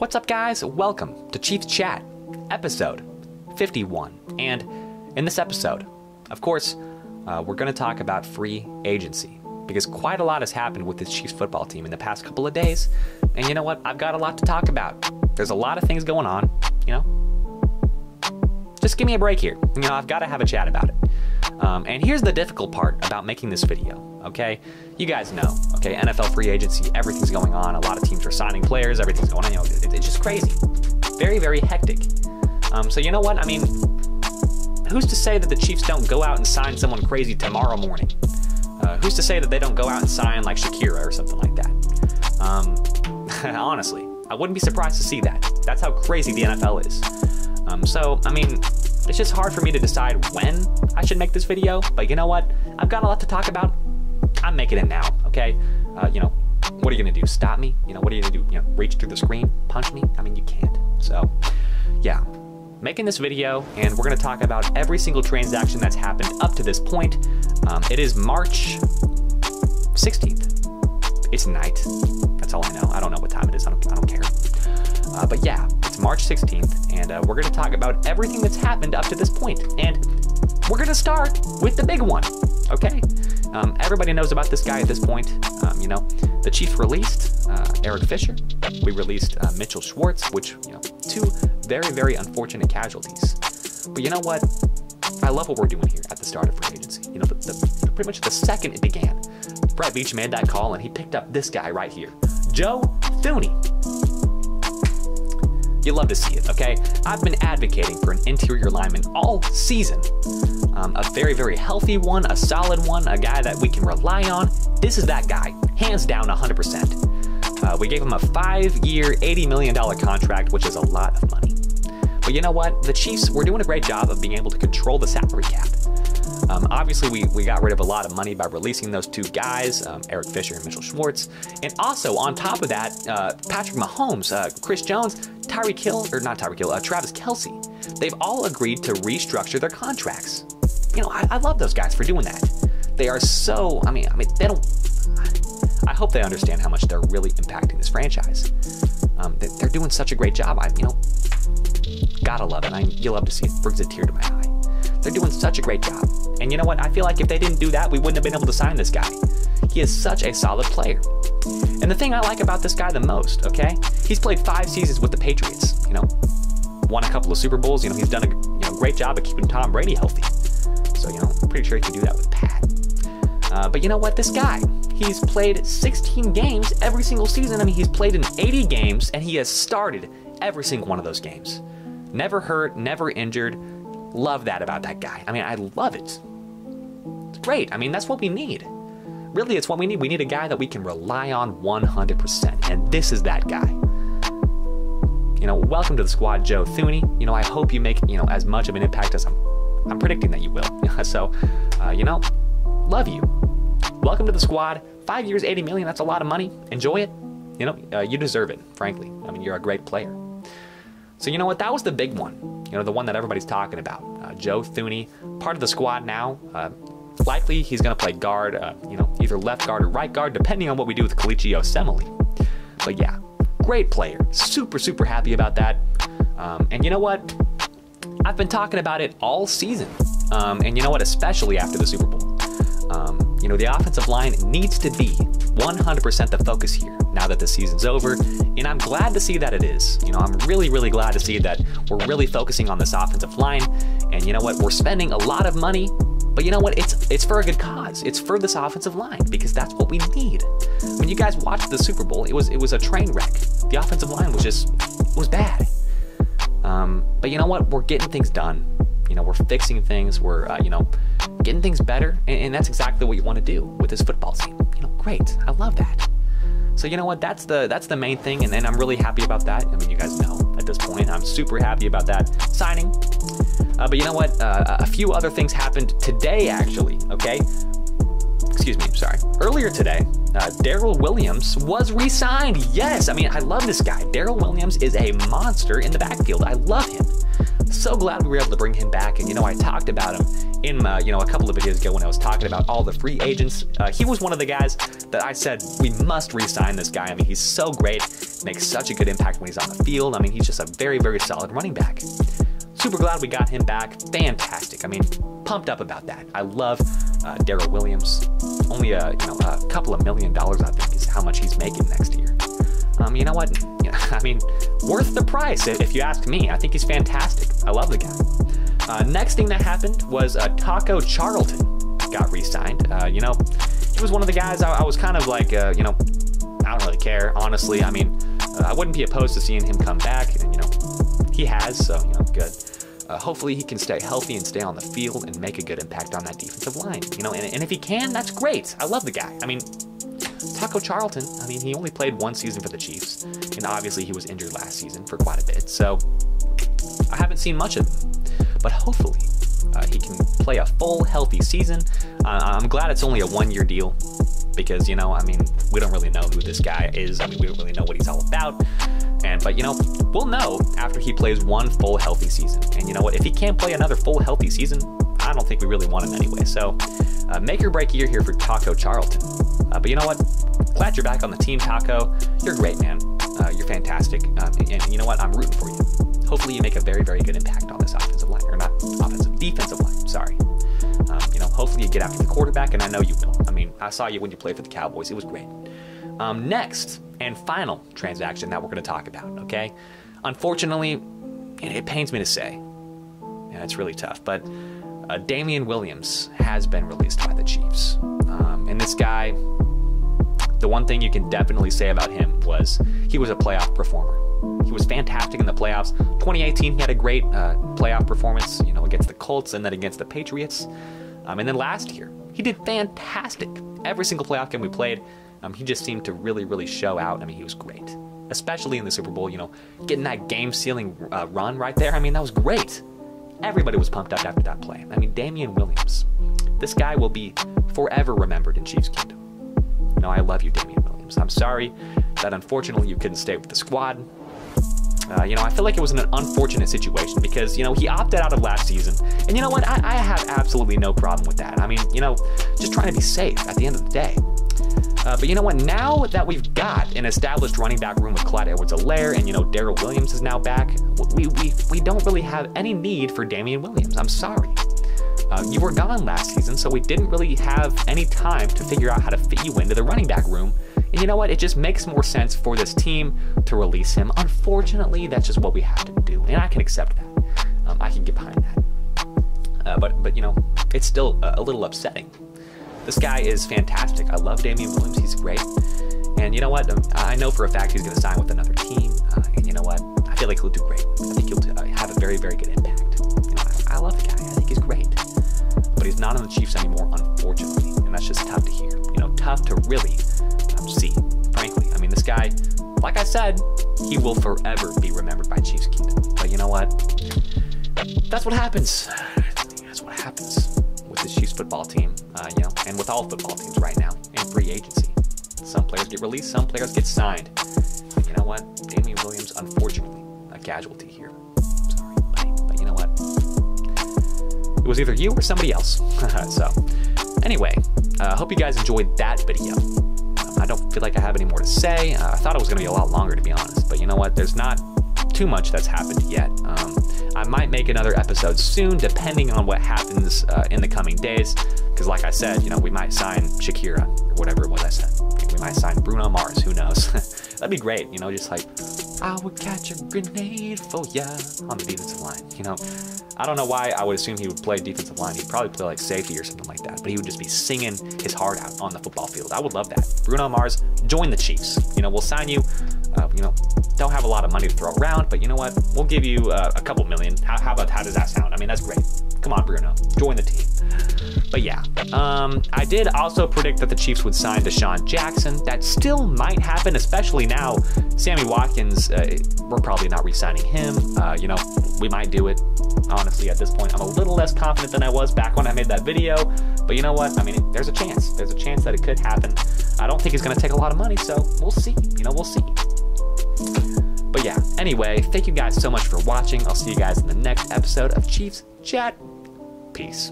What's up, guys? Welcome to Chiefs Chat, episode 51. And in this episode, of course, we're going to talk about free agency because quite a lot has happened with this Chiefs football team in the past couple of days. And you know what? I've got a lot to talk about. There's a lot of things going on, you know? Just give me a break here. You know, I've got to have a chat about it. And here's the difficult part about making this video, okay? You guys know, okay, NFL free agency, everything's going on. A lot of teams are signing players, everything's going on. You know, it's just crazy. Very, very hectic. So you know what? I mean, who's to say that the Chiefs don't go out and sign someone crazy tomorrow morning? Who's to say that they don't go out and sign like Shakira or something like that? Honestly, I wouldn't be surprised to see that. That's how crazy the NFL is. So, I mean, it's just hard for me to decide when I should make this video, but you know what? I've got a lot to talk about. I'm making it now, okay? You know, what are you gonna do? Stop me? You know, what are you gonna do? You know, reach through the screen? Punch me? I mean, you can't. So, yeah. Making this video, and we're gonna talk about every single transaction that's happened up to this point. It is March 16th. It's night. That's all I know. I don't know what time it is. I don't care. But yeah, it's March 16th, and we're going to talk about everything that's happened up to this point. And we're going to start with the big one, okay? Everybody knows about this guy at this point. You know, the Chiefs released Eric Fisher. We released Mitchell Schwartz, which, you know, two very, very unfortunate casualties. But you know what? I love what we're doing here at the start of free agency. You know, pretty much the second it began, Brett Veach made that call, and he picked up this guy right here, Joe Thuney. You love to see it, okay? I've been advocating for an interior lineman all season. A very, very healthy one, a solid one, a guy that we can rely on. This is that guy, hands down 100%. We gave him a 5-year, $80 million contract, which is a lot of money. But you know what? The Chiefs, we're doing a great job of being able to control the salary cap. Obviously, we got rid of a lot of money by releasing those two guys, Eric Fisher and Mitchell Schwartz. And also, on top of that, Patrick Mahomes, Chris Jones, Travis Kelce, they've all agreed to restructure their contracts. You know, I love those guys for doing that. They are so, I mean, they don't, I hope they understand how much they're really impacting this franchise. They're doing such a great job. You know, gotta love it. You love to see it. Brings a tear to my eye. They're doing such a great job. And you know what? I feel like if they didn't do that, we wouldn't have been able to sign this guy. He is such a solid player. And the thing I like about this guy the most, okay? He's played 5 seasons with the Patriots, you know, won a couple of Super Bowls. You know, he's done a great job of keeping Tom Brady healthy. So, you know, I'm pretty sure he can do that with Pat. But you know what? This guy, he's played 16 games every single season. I mean, he's played in 80 games, and he has started every single one of those games. Never hurt, never injured. Love that about that guy. I mean, I love it. It's great. I mean, that's what we need. Really, it's what we need. We need a guy that we can rely on 100%, and this is that guy. You know, welcome to the squad, Joe Thuney. You know, I hope you make, you know, as much of an impact as I'm predicting that you will. So, you know, love you. Welcome to the squad. 5 years, $80 million, that's a lot of money. Enjoy it. You know, you deserve it, frankly. I mean, you're a great player. So you know what? That was the big one. You know, the one that everybody's talking about. Joe Thuney, part of the squad now. Likely he's going to play guard, you know, either left guard or right guard, depending on what we do with Kalichi Osemele. But yeah, great player. Super, super happy about that. And you know what? I've been talking about it all season. And you know what? Especially after the Super Bowl. You know, the offensive line needs to be 100% the focus here now that the season's over, and I'm glad to see that it is. You know, I'm really, really glad to see that we're really focusing on this offensive line, and you know what? We're spending a lot of money, but you know what? It's for a good cause. It's for this offensive line, because that's what we need. When you guys watched the Super Bowl, it was a train wreck. The offensive line was bad. But you know what? We're getting things done. You know, we're fixing things. We're, you know, getting things better. And that's exactly what you want to do with this football team. You know, great. I love that. So you know what? That's the main thing. And I'm really happy about that. I mean, you guys know at this point, I'm super happy about that signing. But you know what? A few other things happened today, actually. Okay. Excuse me. Sorry. Earlier today, Daryl Williams was re-signed. Yes. I mean, I love this guy. Daryl Williams is a monster in the backfield. I love him. So glad we were able to bring him back. And, you know, I talked about him in, you know, a couple of videos ago when I was talking about all the free agents. He was one of the guys that I said, we must re-sign this guy. I mean, he's so great. makes such a good impact when he's on the field. I mean, he's just a very, very solid running back. Super glad we got him back. Fantastic. I mean, pumped up about that. I love Daryl Williams. Only a couple of $1 million, I think, is how much he's making next year. You know what? I mean, worth the price if you ask me. I think he's fantastic. I love the guy. Next thing that happened was Taco Charlton got re-signed. He was one of the guys I was kind of like, I don't really care, honestly. I mean, I wouldn't be opposed to seeing him come back, and he has, so good. Hopefully he can stay healthy and stay on the field and make a good impact on that defensive line. And if he can, that's great. I love the guy. I mean, Taco Charlton, I mean, he only played 1 season for the Chiefs, and obviously he was injured last season for quite a bit, so I haven't seen much of him. But hopefully he can play a full, healthy season. I'm glad it's only a 1-year deal because, I mean, we don't really know who this guy is. I mean, we don't really know what he's all about. But we'll know after he plays 1 full, healthy season. And you know what? If he can't play another full, healthy season, I don't think we really want him anyway. So make or break year here for Taco Charlton. But you know what? Glad you're back on the team, Taco. You're great, man. You're fantastic. And you know what? I'm rooting for you. Hopefully you make a very, very good impact on this offensive line. Or not offensive, defensive line. Sorry. Hopefully you get after the quarterback, and I know you will. I mean, I saw you when you played for the Cowboys. It was great. Next and final transaction that we're going to talk about, okay? Unfortunately, it pains me to say. Yeah, it's really tough, but Damian Williams has been released by the Chiefs. And this guy, the one thing you can definitely say about him was he was a playoff performer. He was fantastic in the playoffs. 2018, he had a great playoff performance, against the Colts and then against the Patriots. And then last year, he did fantastic. Every single playoff game we played, he just seemed to really, really show out. I mean, he was great, especially in the Super Bowl, getting that game-sealing run right there. I mean, that was great. Everybody was pumped up after that play. I mean, Damian Williams, this guy will be forever remembered in Chiefs Kingdom. I love you, Damian Williams. I'm sorry that unfortunately you couldn't stay with the squad. I feel like it was an unfortunate situation because, he opted out of last season. And you know what? I have absolutely no problem with that. I mean, just trying to be safe at the end of the day. But you know what? Now that we've got an established running back room with Clyde Edwards-Helaire and, Daryl Williams is now back, we don't really have any need for Damian Williams. I'm sorry. You were gone last season, so we didn't really have any time to figure out how to fit you into the running back room. And you know what? It just makes more sense for this team to release him. Unfortunately, that's just what we have to do, and I can accept that. I can get behind that. But it's still a little upsetting. This guy is fantastic. I love Damian Williams. He's great. And you know what? I know for a fact he's going to sign with another team. And you know what? I feel like he'll do great. I think he'll have a very, very good impact. I love the guy. I think he's great. But he's not on the Chiefs anymore, unfortunately. And that's just tough to hear. Tough to really see, frankly. I mean, this guy, like I said, he will forever be remembered by Chiefs Kingdom. But you know what? That's what happens. That's what happens with the Chiefs football team, and with all football teams right now in free agency. Some players get released, some players get signed. And you know what? Damian Williams, unfortunately, a casualty here. Sorry, buddy. But you know what? It was either you or somebody else. So, anyway, I hope you guys enjoyed that video. I don't feel like I have any more to say. I thought it was going to be a lot longer, to be honest. But you know what? There's not too much that's happened yet. I might make another episode soon, depending on what happens in the coming days. Because like I said, we might sign Shakira, or whatever it was I said. We might sign Bruno Mars, who knows? That'd be great, just like, I would catch a grenade for ya on the defensive line, I don't know why I would assume he would play defensive line. He'd probably play like safety or something like that, but he would just be singing his heart out on the football field. I would love that. Bruno Mars, join the Chiefs. We'll sign you. Don't have a lot of money to throw around, but you know what? We'll give you a couple million. How does that sound? I mean, that's great. Come on, Bruno, join the team. But yeah, I did also predict that the Chiefs would sign Deshaun Jackson. That still might happen, especially now. Sammy Watkins, we're probably not re-signing him. We might do it. Honestly, at this point, I'm a little less confident than I was back when I made that video. But you know what? I mean, there's a chance. There's a chance that it could happen. I don't think it's going to take a lot of money, so we'll see. We'll see. But yeah, anyway, thank you guys so much for watching. I'll see you guys in the next episode of Chiefs Chat. Peace.